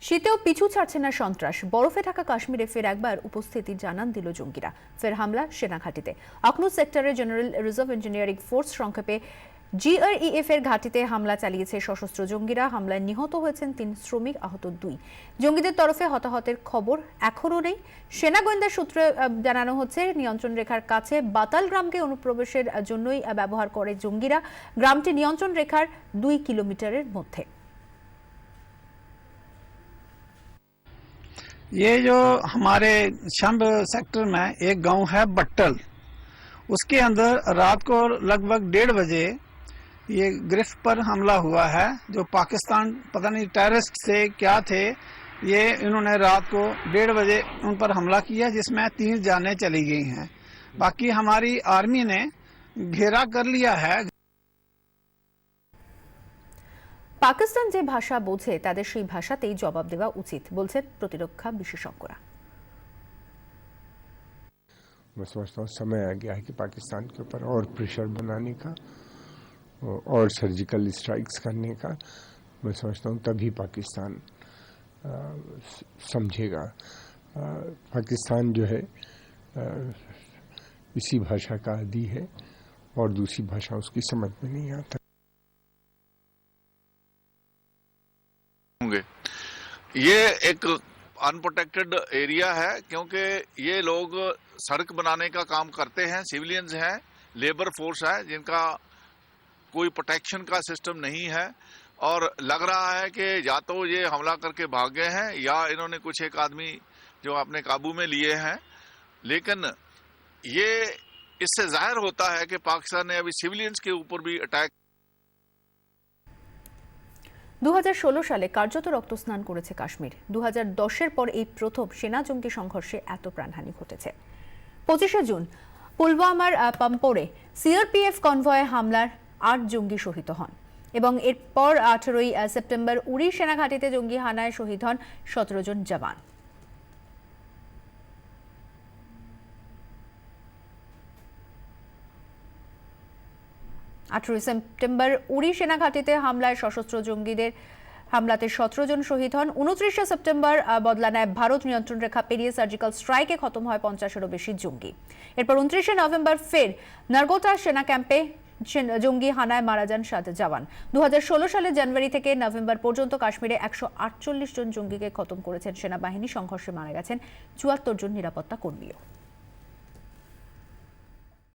শীতেও পিছু ছাড়ছে না সন্ত্রাস। বরফে ঢাকা কাশ্মীরে ফের একবার উপস্থিতি জানান দিল জঙ্গিরা। ফের হামলা সেনাঘাঁটিতে। অখনুর সেক্টরে জেনারেল রিজার্ভ ইঞ্জিনিয়ারিং ফোর্স সংক্ষেপে জিআরইএফ এর ঘাঁটিতে হামলা চালিয়েছে সশস্ত্র জঙ্গিরা। হামলায় নিহত হয়েছেন ৩ শ্রমিক, আহত ২। জঙ্গিদের তরফে হতাহতের খবর এখনও নেই। সেনা গোয়েন্দা সূত্রে জানানো হচ্ছে, নিয়ন্ত্রণ রেখার কাছে বাতাল গ্রামকে অনুপ্রবেশের জন্যই ব্যবহার করে জঙ্গিরা। গ্রামটি নিয়ন্ত্রণ রেখার ২ কিলোমিটারের মধ্যে। ये जो हमारे शंभ सेक्टर में एक गांव है बट्टल, उसके अंदर रात को लगभग 1:30 बजे ये गिरफ्त पर हमला हुआ है। जो पाकिस्तान पता नहीं टेररिस्ट से क्या थे, ये इन्होंने रात को 1:30 बजे उन पर हमला किया, जिसमें 3 जानें चली गई हैं। बाकी हमारी आर्मी ने घेरा कर लिया है। পাকিস্তান যে ভাষা বোঝে তাদের সেই ভাষাতেই জবাব দেওয়া উচিত, বলছেন প্রতিরক্ষা বিশেষজ্ঞরা। मैं समझता हूँ समय आ गया है कि पाकिस्तान के ऊपर और प्रेशर बनाने का और सर्जिकल स्ट्राइक्स करने का। मैं समझता हूँ तभी पाकिस्तान समझेगा। पाकिस्तान जो है इसी भाषा का आदी है और दूसरी भाषा उसकी समझ में नहीं आता। ये एक अनप्रोटेक्टेड एरिया है, क्योंकि ये लोग सड़क बनाने का काम करते हैं, सिविलियंस हैं, लेबर फोर्स है, जिनका कोई प्रोटेक्शन का सिस्टम नहीं है। और लग रहा है कि या तो ये हमला करके भाग गए हैं या इन्होंने कुछ एक आदमी जो अपने काबू में लिए हैं। लेकिन ये इससे जाहिर होता है कि पाकिस्तान ने अभी सिविलियंस के ऊपर भी अटैक। 2016 সালে কার্যত রক্তস্নান করেছে কাশ্মীর। 2010-এর পর এই প্রথম সেনা জঙ্গি সংঘর্ষে এত প্রাণহানি ঘটেছে। 25শে জুন পুলওয়ামার পাম্পোরে সিআরপিএফ কনভয়ে হামলার 8 জঙ্গি শহীদ হন এবং এরপর 18ই সেপ্টেম্বর উরি সেনাঘাঁটিতে জঙ্গি হানায় শহীদ হন 17 জন জওয়ান। 18 সেপ্টেম্বর উরি সেনাঘাঁটিতে হামলায় সশস্ত্র জঙ্গিদের হামলাতে 17 জন শহীদ হন। 29 সেপ্টেম্বর বদলা নেয় ভারত। নিয়ন্ত্রণ রেখা পেরিয়ে সার্জিক্যাল স্ট্রাইকে খতম হয় 50-এরও বেশি জঙ্গি। এরপর 29 নভেম্বর ফের নারগোটা সেনা ক্যাম্পে জঙ্গি হানায় মারা যান 7 জওয়ান। 2016 সালের জানুয়ারি থেকে নভেম্বর পর্যন্ত কাশ্মীরে 148 জন জঙ্গিকে খতম করেছেন সেনাবাহিনী। সংঘর্ষে মারা গেছেন 74 জন নিরাপত্তা কর্মীও।